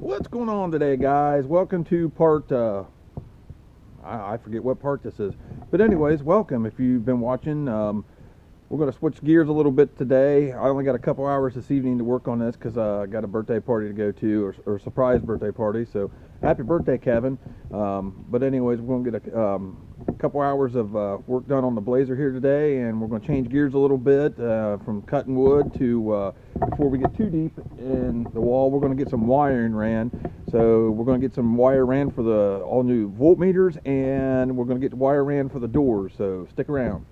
What's going on today, guys? Welcome to part I forget what part this is, but anyways, welcome. If you've been watching, we're going to switch gears a little bit today. I only got a couple hours this evening to work on this because I got a birthday party to go to, or a surprise birthday party, so happy birthday, Kevin. But anyways, we're going to get a couple hours of work done on the Blazer here today, and we're going to change gears a little bit from cutting wood to, before we get too deep in the wall, we're going to get some wiring ran. So we're going to get some wire ran for the all new voltmeters, and we're going to get wire ran for the doors, so stick around.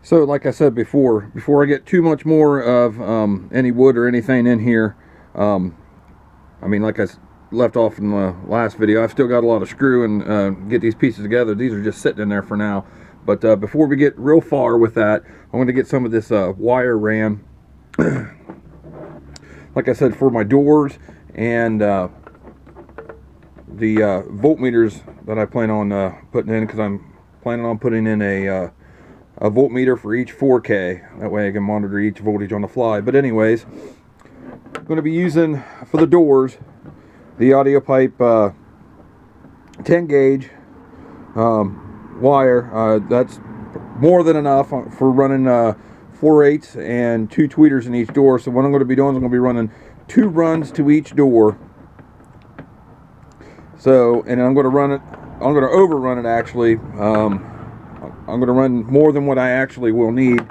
So like I said before I get too much more of any wood or anything in here, I mean, like I left off in the last video, I've still got a lot of screw and get these pieces together. These are just sitting in there for now. But before we get real far with that, I'm going to get some of this wire ran, like I said, for my doors and the voltmeters that I plan on putting in, because I'm planning on putting in a voltmeter for each 4K. That way I can monitor each voltage on the fly. But anyways, I'm going to be using for the doors the Audiopipe 10 gauge wire. That's more than enough for running 4/8 and 2 tweeters in each door. So what I'm going to be doing is I'm going to be running 2 runs to each door. So, and I'm going to run it, I'm going to overrun it actually. I'm going to run more than what I actually will need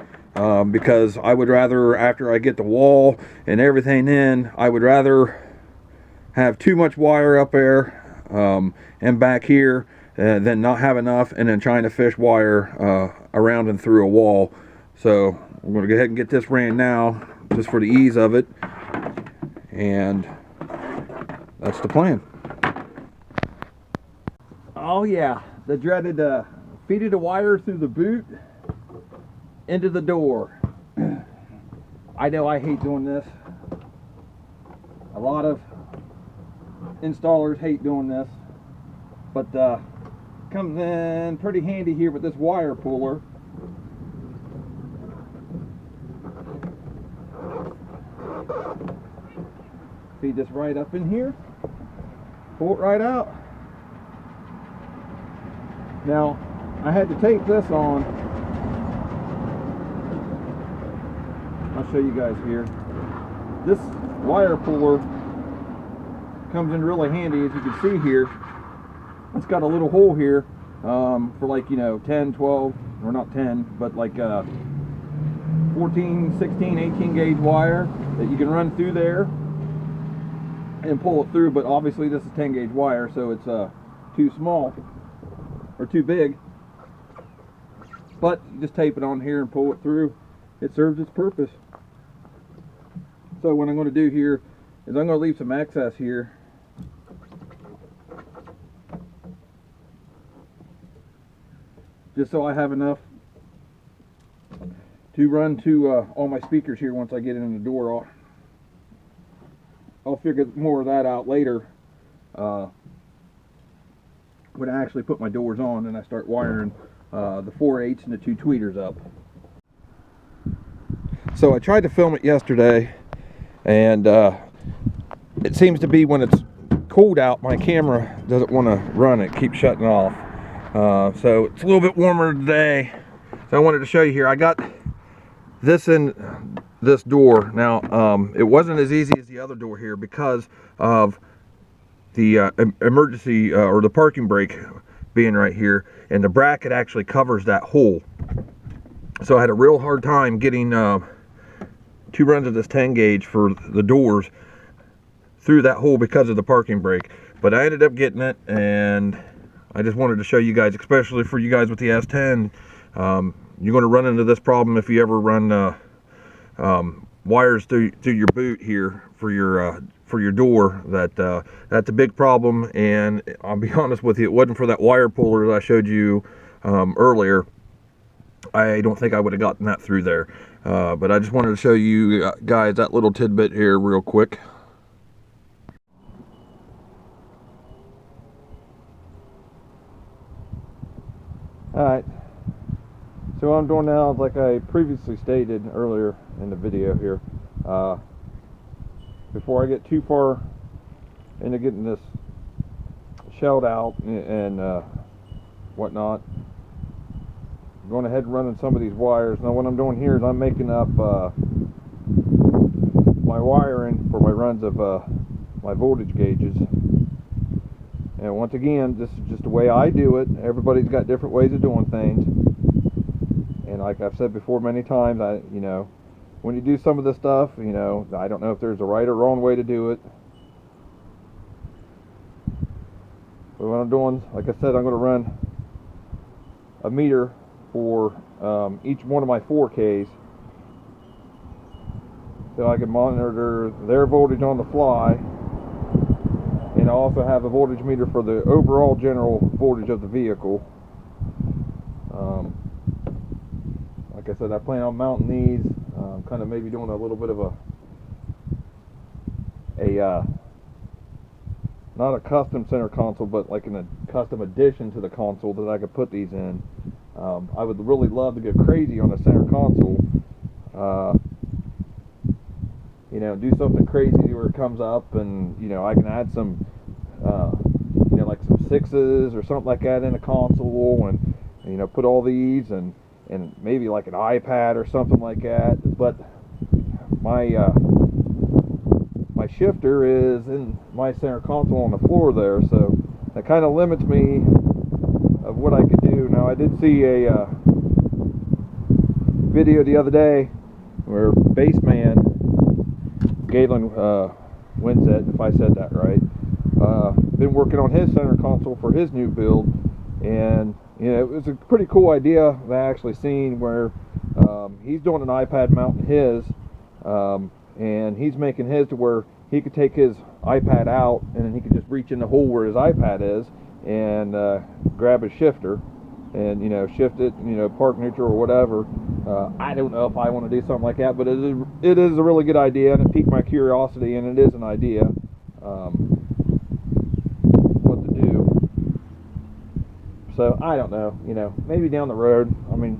because I would rather, after I get the wall and everything in, I would rather have too much wire up there and back here than not have enough and then trying to fish wire around and through a wall. So I'm going to go ahead and get this ran now just for the ease of it, and that's the plan. Oh yeah, the dreaded feeding the wire through the boot into the door. I know I hate doing this. A lot of installers hate doing this, but comes in pretty handy here with this wire puller. Feed this right up in here, pull it right out. Now I had to tape this on. I'll show you guys here. This wire puller comes in really handy, as you can see here. It's got a little hole here for, like, you know, 10, 12, or not 10, but like 14, 16, 18 gauge wire that you can run through there and pull it through. But obviously this is 10 gauge wire, so it's too small or too big. But you just tape it on here and pull it through. It serves its purpose. So what I'm going to do here is I'm going to leave some excess here. Just so I have enough to run to all my speakers here once I get in the door. I'll figure more of that out later when I actually put my doors on and I start wiring the 4/8 and the 2 tweeters up. So I tried to film it yesterday, and it seems to be when it's cold out, my camera doesn't want to run. It keeps shutting off. So it's a little bit warmer today, so I wanted to show you here. I got this in this door. Now it wasn't as easy as the other door here because of the emergency or the parking brake being right here, and the bracket actually covers that hole. So I had a real hard time getting 2 runs of this 10 gauge for the doors through that hole because of the parking brake. But I ended up getting it, and I just wanted to show you guys, especially for you guys with the S10. You're going to run into this problem if you ever run wires through your boot here for your door. That's a big problem, and I'll be honest with you, it wasn't for that wire puller that I showed you earlier, I don't think I would have gotten that through there. But I just wanted to show you guys that little tidbit here real quick. Alright, so what I'm doing now is, like I previously stated earlier in the video here, before I get too far into getting this shelled out and whatnot, I'm going ahead and running some of these wires. Now what I'm doing here is I'm making up my wiring for my runs of my voltage gauges. And once again, this is just the way I do it. Everybody's got different ways of doing things. And like I've said before many times, you know, when you do some of this stuff, you know, I don't know if there's a right or wrong way to do it. But what I'm doing, like I said, I'm going to run a meter for each one of my 4Ks, so I can monitor their voltage on the fly. And I also have a voltage meter for the overall general voltage of the vehicle. Like I said, I plan on mounting these, kind of maybe doing a little bit of a not a custom center console, but like a custom addition to the console that I could put these in. I would really love to go crazy on a center console. You know, do something crazy where it comes up, and you know, I can add some, you know, like some 6s or something like that in the console, and you know, put all these and maybe like an iPad or something like that. But my my shifter is in my center console on the floor there, so that kind of limits me of what I could do. Now I did see a video the other day where Bassman, Galen Winsett, if I said that right, been working on his center console for his new build, and you know, it was a pretty cool idea that I actually seen where he's doing an iPad mount in his, and he's making his to where he could take his iPad out and then he could just reach in the hole where his iPad is and grab his shifter and, you know, shift it, you know, park neutral or whatever. I don't know if I want to do something like that, but it is a really good idea, and it piqued my curiosity, and it is an idea what to do. So I don't know, you know, maybe down the road. I mean,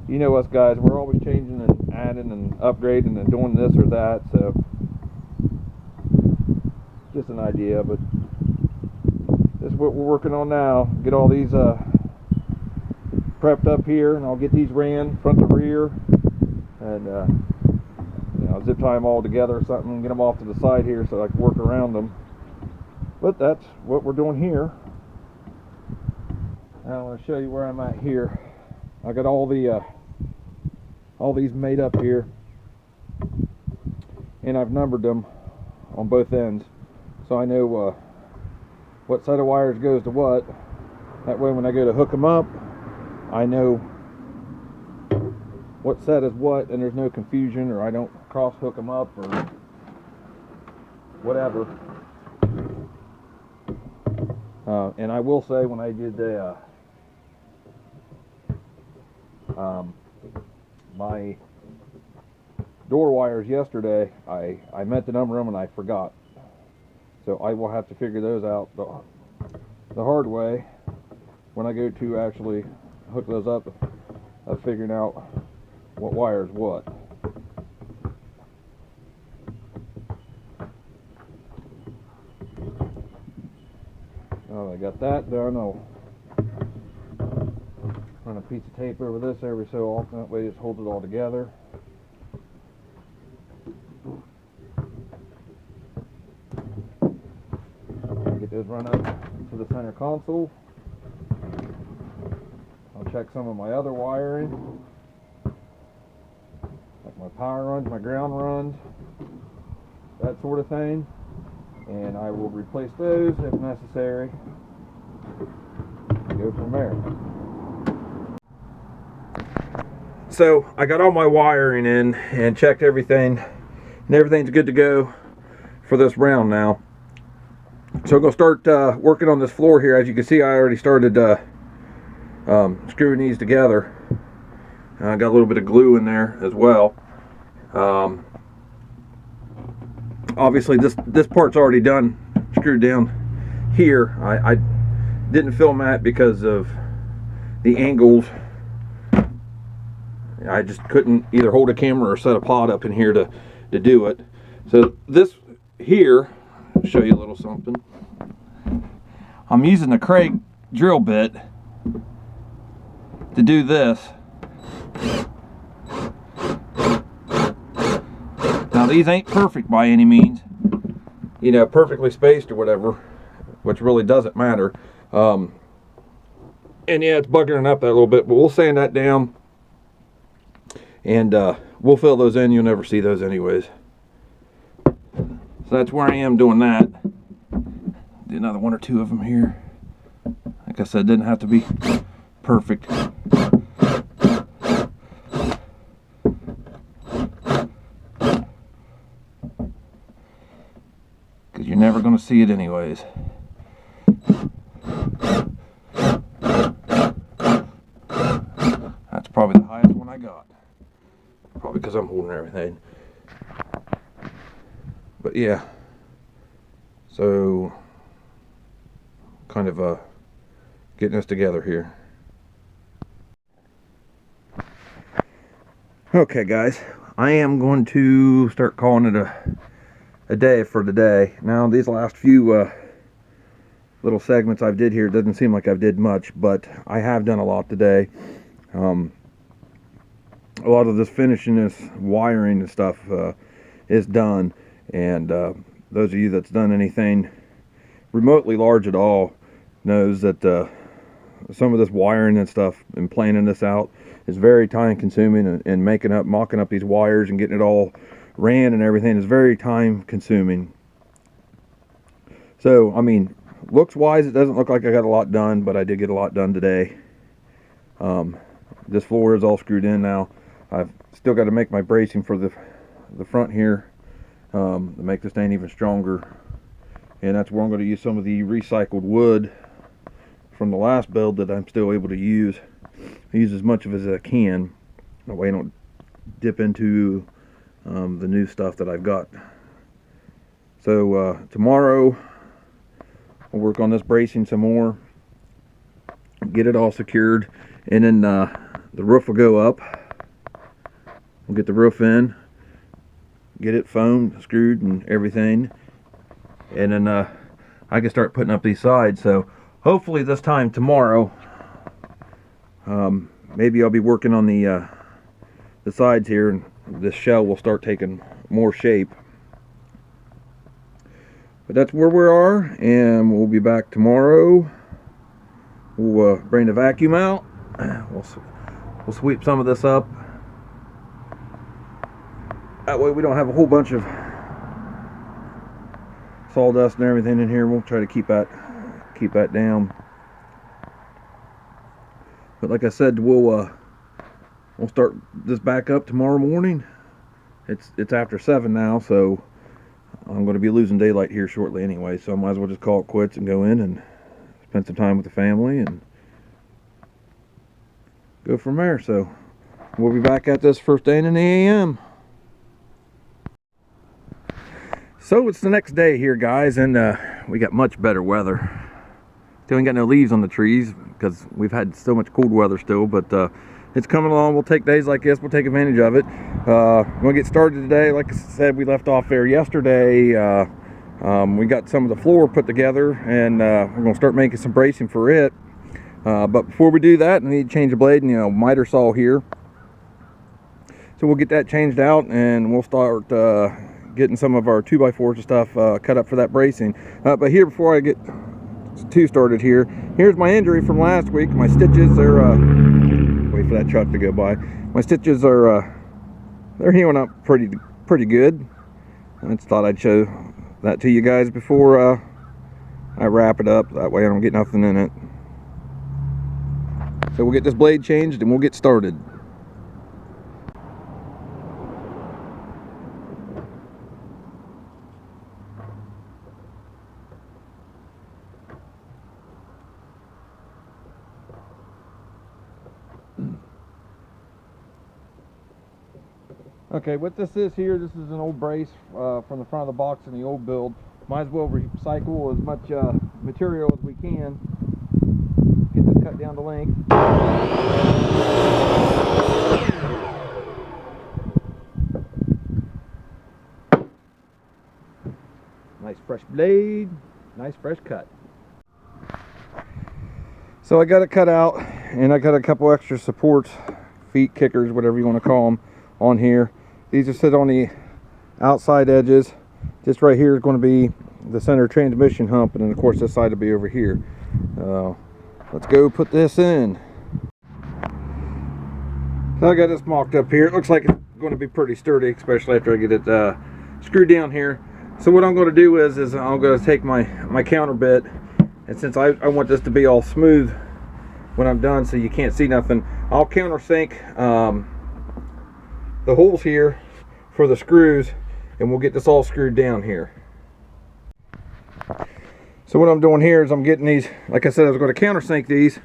you know us guys, we're always changing and adding and upgrading and doing this or that, so just an idea. But this is what we're working on now. Get all these prepped up here, and I'll get these ran front to rear, and you know, zip tie them all together or something and get them off to the side here so I can work around them. But that's what we're doing here. Now I want to show you where I'm at here. I got all these made up here, and I've numbered them on both ends, so I know what set of wires goes to what. That way when I go to hook them up, I know what set is what, and there's no confusion, or I don't cross hook them up or whatever. And I will say, when I did my door wires yesterday, I meant to number them and I forgot, so I will have to figure those out the hard way when I go to actually hook those up, of figuring out what wire is what. Oh, I got that done. I'll run a piece of tape over this every so often, that way it just holds it all together. Get those run up to the center console. I'll check some of my other wiring, like my power runs, my ground runs, that sort of thing, and I will replace those if necessary. Go from there. So I got all my wiring in and checked everything, and everything's good to go for this round now. So I'm going to start working on this floor here. As you can see, I already started screwing these together. I got a little bit of glue in there as well. Obviously this part's already done, screwed down here. I didn't film that because of the angles. I just couldn't either hold a camera or set a pod up in here to do it. So this here, I'll show you a little something. I'm using the Craig drill bit to do this. Now these ain't perfect by any means, you know, perfectly spaced or whatever, which really doesn't matter. And yeah, it's buggering up that a little bit, but we'll sand that down and we'll fill those in. You'll never see those anyways. So that's where I am doing that. Do another one or two of them here. Like I said, didn't have to be perfect. Because you're never going to see it anyways. That's probably the highest one I got. Probably because I'm holding everything. But yeah. So, kind of getting us together here. Okay guys, I am going to start calling it a day for today. Now these last few little segments I've did here, it doesn't seem like I've did much, but I have done a lot today. A lot of this finishing, this wiring and stuff is done, and those of you that's done anything remotely large at all knows that some of this wiring and stuff and planing this out is very time consuming, and mocking up these wires and getting it all ran and everything is very time consuming. So I mean, looks wise it doesn't look like I got a lot done, but I did get a lot done today. This floor is all screwed in now. I've still got to make my bracing for the front here to make this thing even stronger, and that's where I'm going to use some of the recycled wood from the last build that I'm still able to use. I use as much of it as I can, that way I don't dip into the new stuff that I've got. So tomorrow I'll work on this bracing some more, get it all secured, and then the roof will go up. We'll get the roof in, get it foamed, screwed and everything, and then I can start putting up these sides. So hopefully this time tomorrow, maybe I'll be working on the sides here, and this shell will start taking more shape. But that's where we are, and we'll be back tomorrow. We'll bring the vacuum out. We'll sweep some of this up. That way we don't have a whole bunch of sawdust and everything in here. We'll try to keep that down. But like I said, we'll start this back up tomorrow morning. It's after 7 now, so I'm going to be losing daylight here shortly anyway, so I might as well just call it quits and go in and spend some time with the family and go from there. So we'll be back at this first thing in the AM. So it's the next day here, guys, and we got much better weather. Still ain't got no leaves on the trees because we've had so much cold weather still, but it's coming along. We'll take days like this, we'll take advantage of it. We're gonna get started today. Like I said, we left off there yesterday. We got some of the floor put together, and we're gonna start making some bracing for it. But before we do that, I need to change the blade and miter saw here. So we'll get that changed out, and we'll start getting some of our 2x4s and stuff cut up for that bracing. But here, before I get too started here, here's my injury from last week. My stitches are wait for that truck to go by. My stitches are they're healing up pretty good. I just thought I'd show that to you guys before I wrap it up. That way I don't get nothing in it. So we'll get this blade changed and we'll get started. Okay, what this is here, this is an old brace from the front of the box in the old build. Might as well recycle as much material as we can. Get this cut down down the length. Nice fresh blade, nice fresh cut. So I got it cut out, and I got a couple extra supports, feet kickers, whatever you want to call them, on here. These are sit on the outside edges. Just right here is going to be the center transmission hump, and then of course this side will be over here. Let's go put this in. So I got this mocked up here. It looks like it's going to be pretty sturdy, especially after I get it screwed down here. So what I'm going to do is I'm going to take my counter bit, and since I want this to be all smooth when I'm done so you can't see nothing, I'll countersink the holes here for the screws, and we'll get this all screwed down here. So what I'm doing here is I'm getting these, like I said, I was going to countersink these.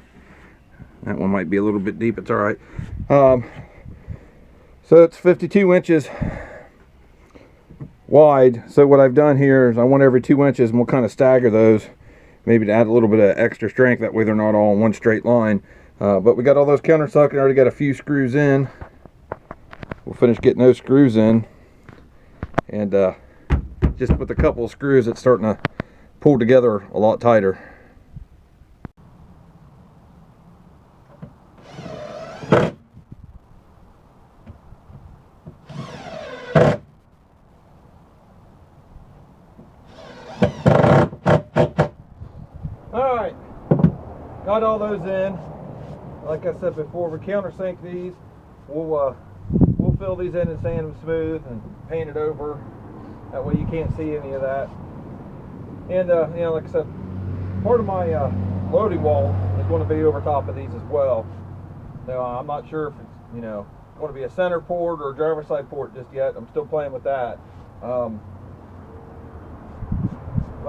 That one might be a little bit deep, it's alright. So it's 52 inches wide. So what I've done here is I want every 2 inches, and we'll kind of stagger those, maybe to add a little bit of extra strength, that way they're not all in one straight line. But we got all those countersunk, and I already got a few screws in. We'll finish getting those screws in, and just with a couple of screws, it's starting to pull together a lot tighter. Alright, got all those in. Like I said before, we countersink these. We'll fill these in and sand them smooth and paint it over. That way you can't see any of that. And you know, like I said, part of my loading wall is going to be over top of these as well. Now I'm not sure if it's, you know, going to be a center port or a driver's side port just yet. I'm still playing with that. But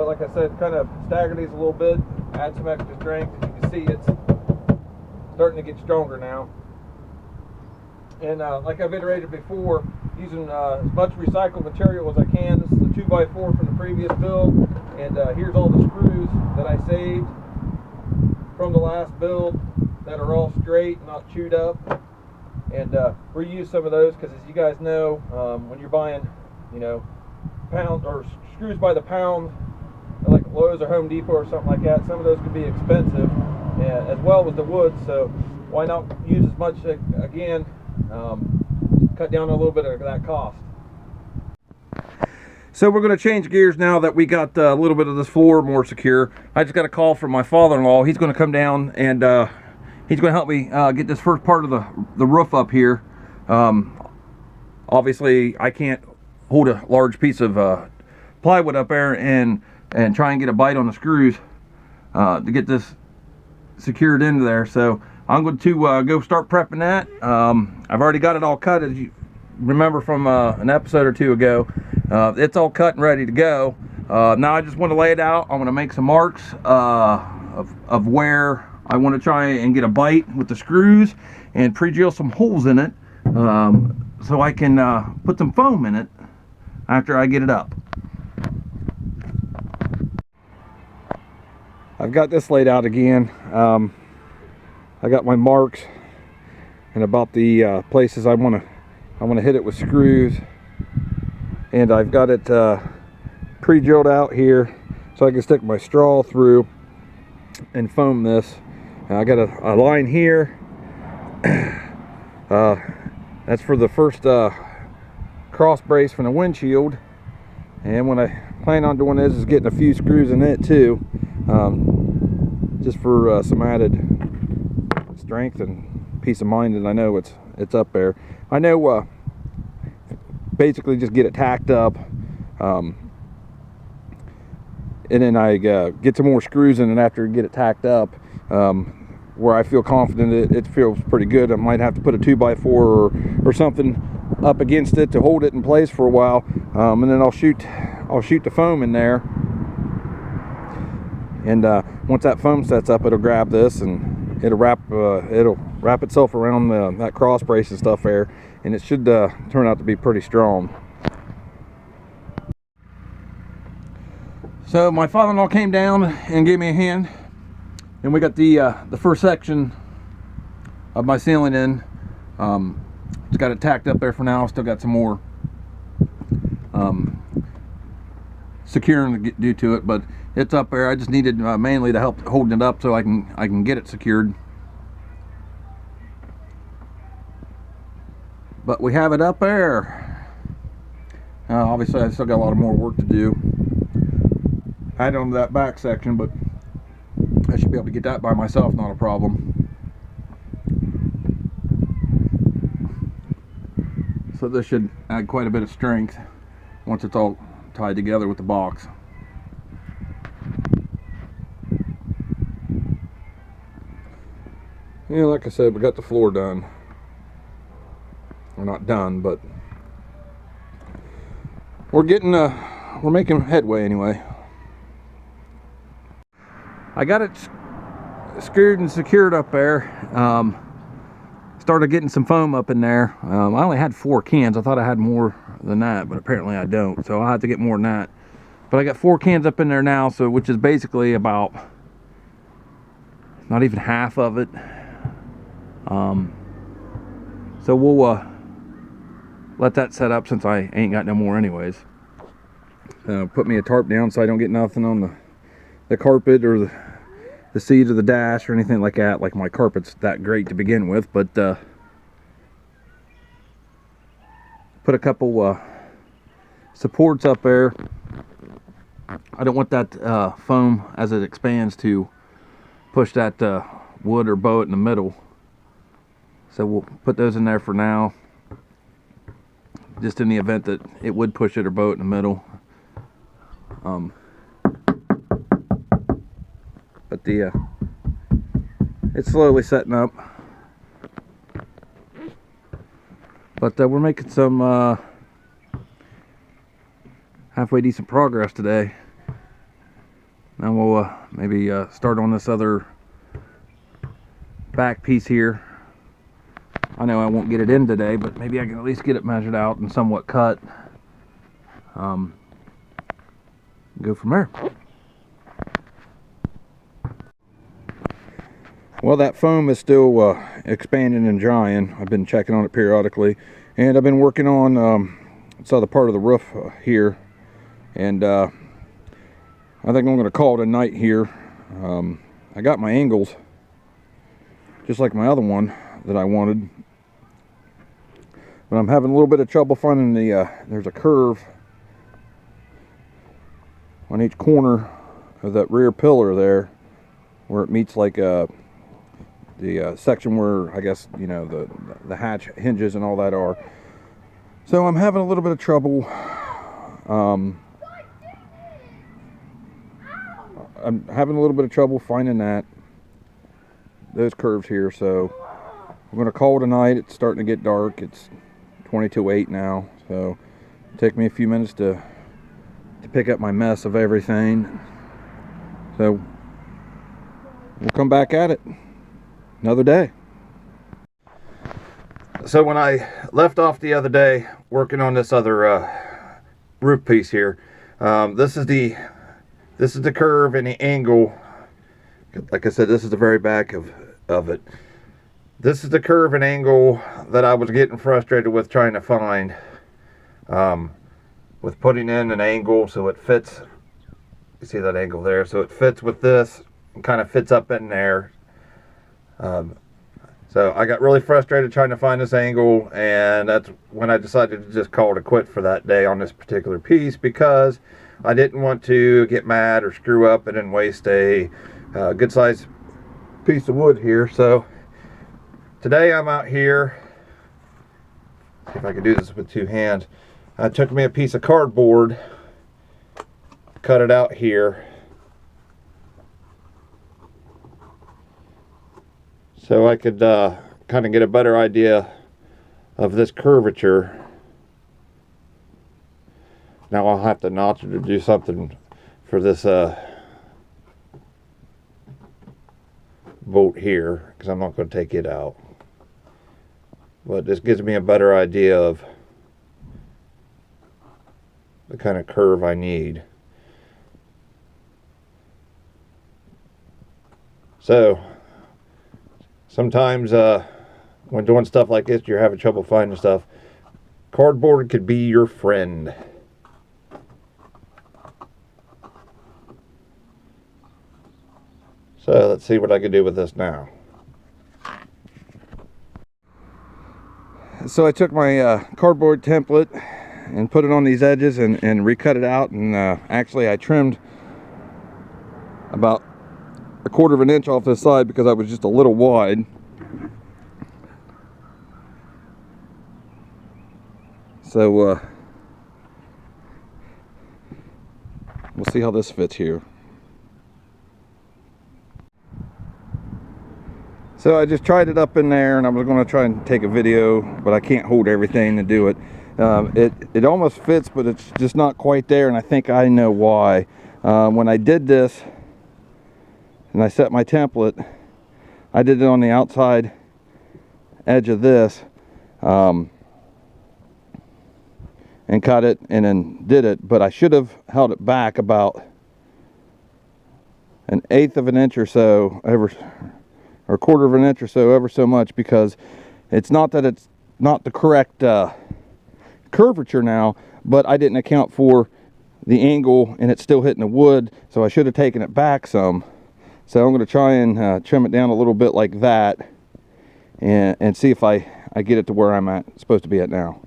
like I said, kind of stagger these a little bit, add some extra strength. As you can see, it's starting to get stronger now. And like I've iterated before, using as much recycled material as I can. This is a 2x4 from the previous build, and here's all the screws that I saved from the last build that are all straight, not chewed up. And reuse some of those, because as you guys know, when you're buying, you know, pounds or screws by the pound, like Lowe's or Home Depot or something like that, some of those could be expensive, as well as the wood. So why not use as much again? Cut down a little bit of that cost. So we're going to change gears now that we got a little bit of this floor more secure. I just got a call from my father-in-law. He's going to come down, and he's going to help me get this first part of the roof up here. Obviously I can't hold a large piece of plywood up there and try and get a bite on the screws to get this secured into there. So I'm going to go start prepping that. I've already got it all cut, as you remember from an episode or two ago. It's all cut and ready to go. Now I just want to lay it out. I'm going to make some marks of where I want to try and get a bite with the screws, and pre-drill some holes in it so I can put some foam in it after I get it up. I've got this laid out again. I got my marks and about the places I want to hit it with screws, and I've got it pre-drilled out here so I can stick my straw through and foam this. I got a line here. That's for the first cross brace from the windshield, and what I plan on doing is getting a few screws in it too, just for some added strength and peace of mind that I know it's up there. I know basically just get it tacked up, and then I get some more screws in it after I get it tacked up, where I feel confident it feels pretty good. I might have to put a 2x4 or something up against it to hold it in place for a while, and then I'll shoot the foam in there, and once that foam sets up, it'll grab this and it'll wrap itself around that cross brace and stuff there, and it should turn out to be pretty strong. So my father-in-law came down and gave me a hand And we got the first section of my ceiling in. Just got it tacked up there for now. Still got some more securing to do to it, but it's up there. I just needed mainly the help holding it up so I can get it secured. But we have it up there. Obviously I still got a lot of more work to do. I had on that back section, but I should be able to get that by myself, not a problem. So this should add quite a bit of strength once it's all tied together with the box. Yeah, like I said, we got the floor done. We're not done, but we're making headway anyway. I got it screwed and secured up there. Started getting some foam up in there. I only had 4 cans. I thought I had more than that, but apparently I don't. So I'll have to get more than that. But I got 4 cans up in there now, so which is basically about not even half of it. So we'll let that set up since I ain't got no more anyways. Put me a tarp down so I don't get nothing on the carpet or the seat of the dash or anything like that. Like my carpet's that great to begin with, but put a couple supports up there. I don't want that foam as it expands to push that wood or boat in the middle. So we'll put those in there for now, just in the event that it would push it or boat in the middle. But it's slowly setting up. But we're making some halfway decent progress today. Now we'll maybe start on this other back piece here. I know I won't get it in today, but maybe I can at least get it measured out and somewhat cut. Go from there. Well, that foam is still expanding and drying. I've been checking on it periodically, and I've been working on this other part of the roof here, and I think I'm going to call it a night here. I got my angles just like my other one that I wanted, but I'm having a little bit of trouble finding there's a curve on each corner of that rear pillar there where it meets like the section where I guess, you know, the hatch hinges and all that are. So I'm having a little bit of trouble. I'm having a little bit of trouble finding those curves here, so I'm going to call it a night. It's starting to get dark. It's 20 to 8 now, so it'll take me a few minutes to pick up my mess of everything. So we'll come back at it another day. So when I left off the other day working on this other roof piece here, this is the curve and the angle. Like I said, this is the very back of it. This is the curve and angle that I was getting frustrated with trying to find, with putting in an angle so it fits. You see that angle there? So it fits with this and kind of fits up in there. So I got really frustrated trying to find this angle, and that's when I decided to just call it a quit for that day on this particular piece, because I didn't want to get mad or screw up and then waste a good sized piece of wood here. So today I'm out here, see if I can do this with 2 hands. I took me a piece of cardboard, cut it out here, so I could kind of get a better idea of this curvature. Now I'll have to notch it or do something for this bolt here, because I'm not going to take it out. But this gives me a better idea of the kind of curve I need. So sometimes when doing stuff like this, you're having trouble finding stuff. Cardboard could be your friend. So let's see what I can do with this now. So I took my cardboard template and put it on these edges and recut it out, and actually I trimmed about 1/4 of an inch off this side because I was just a little wide. So we'll see how this fits here. So I just tried it up in there, and I was going to try and take a video, but I can't hold everything to do it. It almost fits, but it's just not quite there, and I think I know why. When I did this and I set my template, I did it on the outside edge of this and cut it and then did it, but I should have held it back about 1/8 of an inch or so, or 1/4 of an inch or so, ever so much, because it's not that it's not the correct curvature now, but I didn't account for the angle and it's still hitting the wood, so I should have taken it back some. So I'm going to try and trim it down a little bit like that, and see if I get it to where I'm supposed to be at now.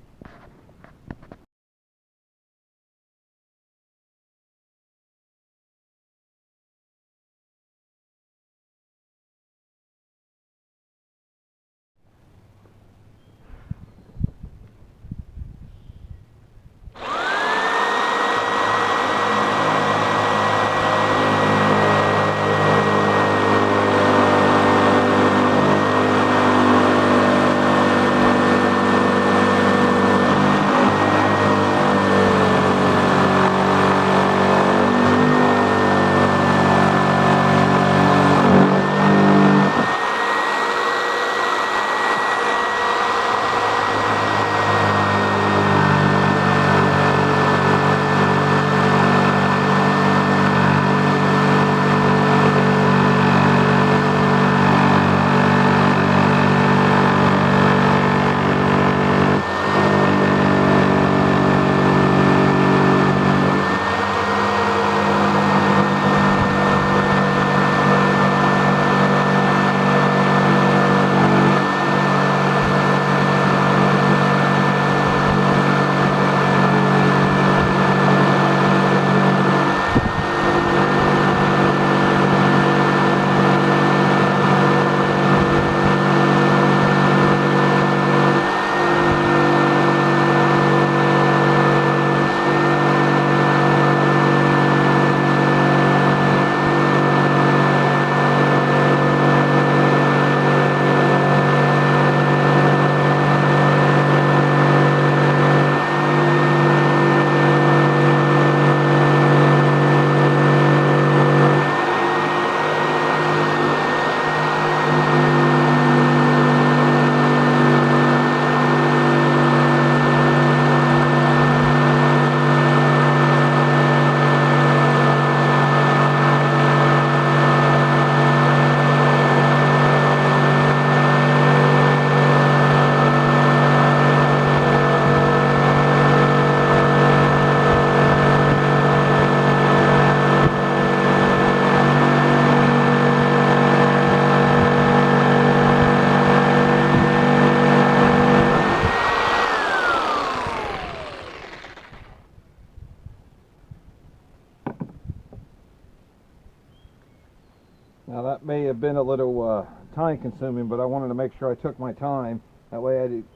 Now that may have been a little time consuming, but I wanted to make sure I took my time. That way I didn't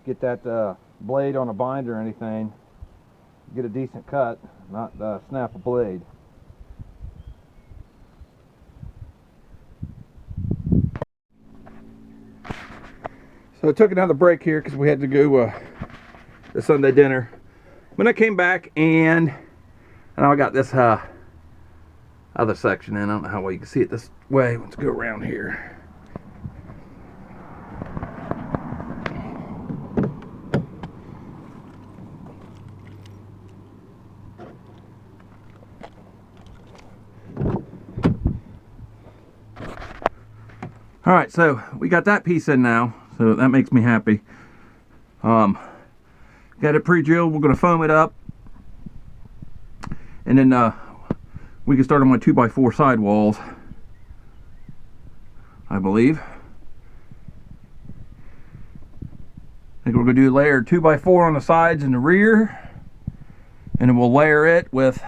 get that blade on a binder or anything. Get a decent cut, not snap a blade. So I took another break here because we had to go to Sunday dinner. When I came back, and I got this other section in. I don't know how well you can see it this way. Let's go around here. Alright, so we got that piece in now, so that makes me happy. Got it pre-drilled. We're going to foam it up, and then we can start on my 2x4 sidewalls, I believe. I think we're going to do layer 2x4 on the sides and the rear, and then we'll layer it with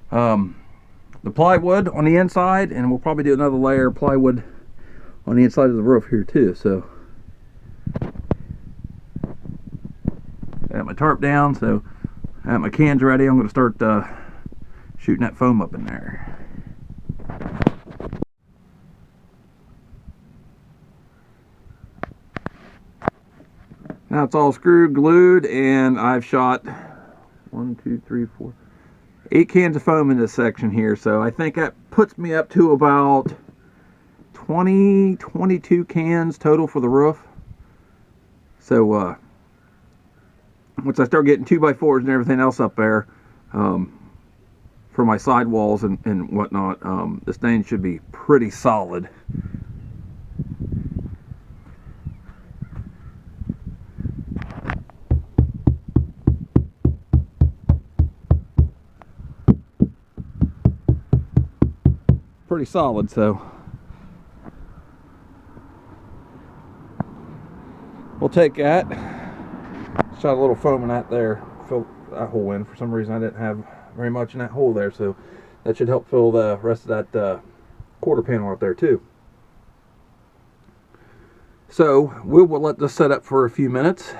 the plywood on the inside, and we'll probably do another layer of plywood on the inside of the roof here too. So I got my tarp down, so I got my cans ready. I'm going to start shooting that foam up in there. Now it's all screwed, glued, and I've shot 8 cans of foam in this section here. So I think that puts me up to about 22 cans total for the roof. So once I start getting 2x4s and everything else up there for my sidewalls and whatnot, this thing should be pretty solid. Pretty solid, so we'll take that. Shot a little foam in that there, fill that hole in. For some reason I didn't have very much in that hole there, so that should help fill the rest of that quarter panel up there too. So we will let this set up for a few minutes.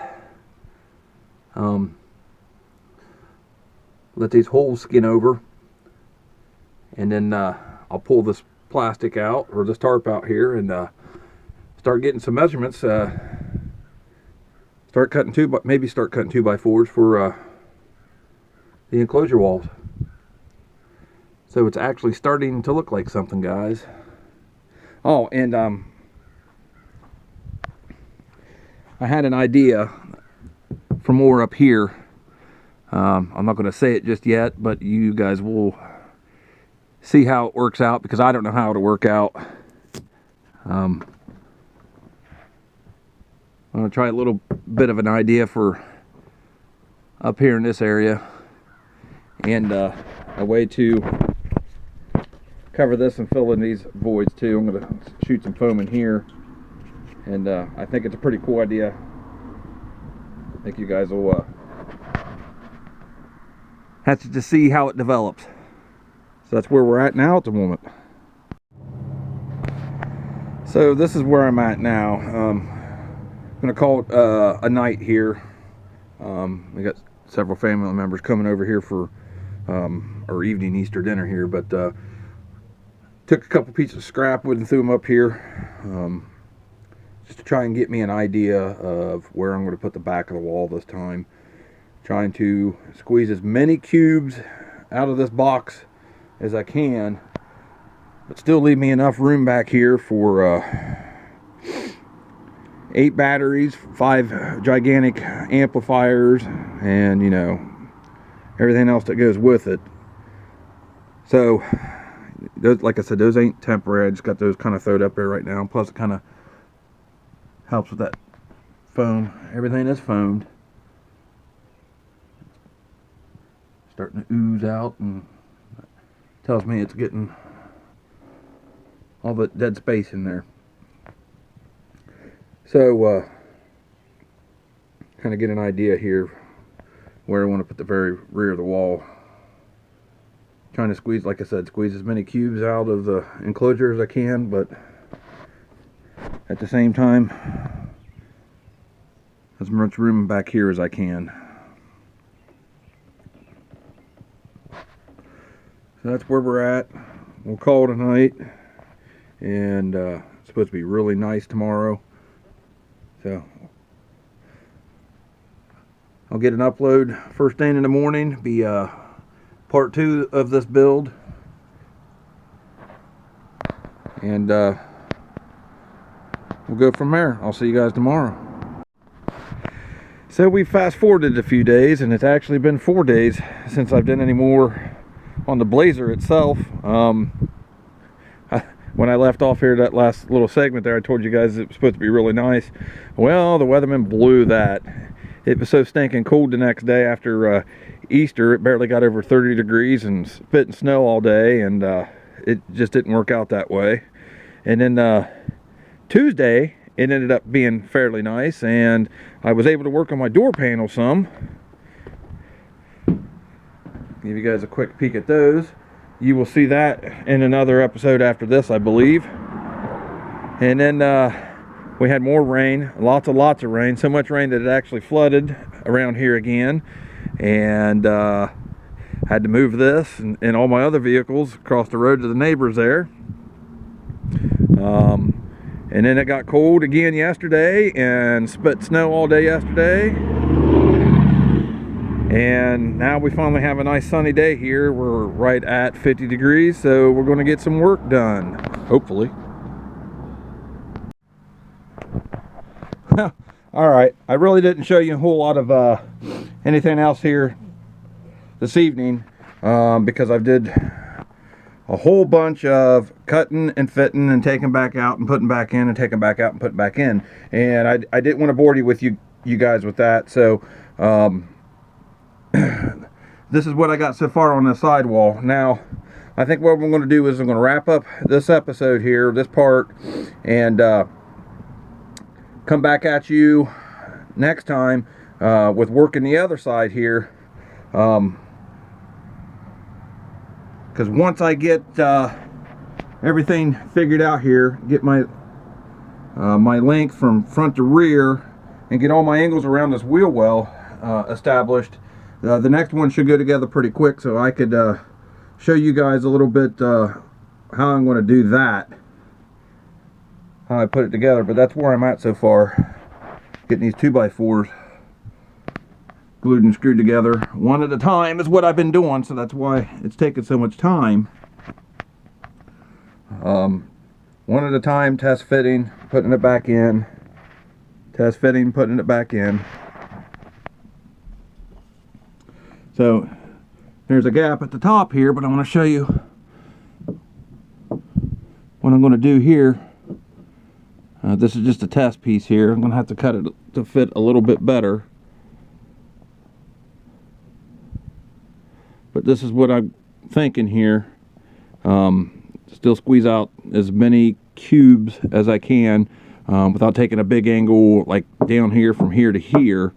Let these holes skin over, and then I'll pull this plastic out, or this tarp out here, and start getting some measurements. Start cutting 2x4s for the enclosure walls. So it's actually starting to look like something, guys. Oh, and I had an idea for more up here. I'm not going to say it just yet, but you guys will see how it works out, because I don't know how it'll work out. I'm going to try a little bit of an idea for up here in this area, and a way to cover this and fill in these voids too. I'm going to shoot some foam in here, and I think it's a pretty cool idea. I think you guys will have to just see how it develops. So that's where we're at now at the moment. So this is where I'm at now. I'm gonna call it a night here. We got several family members coming over here for our evening Easter dinner here, but took a couple pieces of scrap wood and threw them up here, just to try and get me an idea of where I'm going to put the back of the wall this time. Trying to squeeze as many cubes out of this box as I can, but still leave me enough room back here for 8 batteries, 5 gigantic amplifiers, and, you know, everything else that goes with it. So those, like I said, those ain't temporary. I just got those kind of thrown up there right now. Plus it kind of helps with that foam. Everything is foamed. Starting to ooze out, and tells me it's getting all the dead space in there. So kind of get an idea here where I want to put the very rear of the wall. Trying to squeeze, like I said, squeeze as many cubes out of the enclosure as I can, but at the same time, as much room back here as I can. So that's where we're at. We'll call it a night, and it's supposed to be really nice tomorrow. So I'll get an upload first thing in the morning, be part 2 of this build, and we'll go from there. I'll see you guys tomorrow. So we fast forwarded a few days, and it's actually been 4 days since I've done any more on the Blazer itself. when I left off here, that last little segment there, I told you guys it was supposed to be really nice. Well, the weatherman blew that. It was so stinking cold the next day after Easter. It barely got over 30 degrees and spitting snow all day, and it just didn't work out that way. And then Tuesday, it ended up being fairly nice, and I was able to work on my door panel some. Give you guys a quick peek at those. You will see that in another episode after this, I believe. And then we had more rain, lots of rain, so much rain that it actually flooded around here again, and had to move this and all my other vehicles across the road to the neighbors there. And then it got cold again yesterday and spit snow all day yesterday. And now we finally have a nice sunny day here. We're right at 50 degrees, so we're going to get some work done, hopefully. Alright, I really didn't show you a whole lot of anything else here this evening because I did a whole bunch of cutting and fitting and taking back out and putting back in and taking back out and putting back in. And I didn't want to bore you with you guys with that, so this is what I got so far on the sidewall. Now, I think what we're going to do is I'm going to wrap up this episode here, this part, and come back at you next time with working the other side here. Because once I get everything figured out here, get my my length from front to rear, and get all my angles around this wheel well established, the next one should go together pretty quick, so I could show you guys a little bit how I'm going to do that, how I put it together. But that's where I'm at so far, getting these 2x4s glued and screwed together one at a time is what I've been doing, so that's why it's taken so much time. One at a time, test fitting, putting it back in, test fitting, putting it back in. So there's a gap at the top here, but I'm going to show you what I'm going to do here. This is just a test piece here. I'm going to have to cut it to fit a little bit better. But this is what I'm thinking here. Still squeeze out as many cubes as I can without taking a big angle like down here from here to here.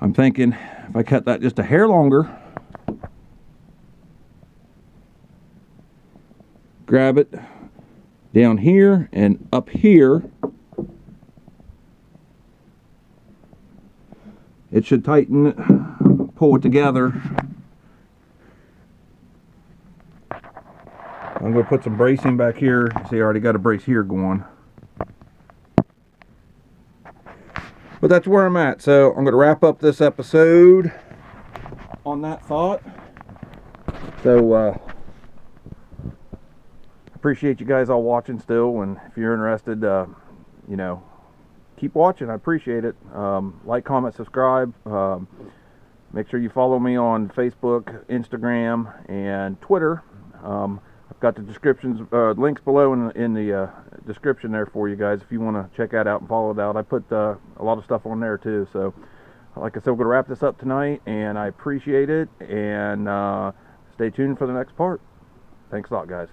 I'm thinking if I cut that just a hair longer, grab it down here and up here, it should tighten it, pull it together. I'm going to put some bracing back here. See, I already got a brace here going. But that's where I'm at. So I'm going to wrap up this episode on that thought. So appreciate you guys all watching still, and if you're interested, you know, keep watching. I appreciate it. Like, comment, subscribe. Make sure you follow me on Facebook, Instagram, and Twitter. I've got the descriptions, links below in the description there for you guys if you want to check that out and follow it out. I put a lot of stuff on there too. So, like I said, we're going to wrap this up tonight, and I appreciate it. And stay tuned for the next part. Thanks a lot, guys.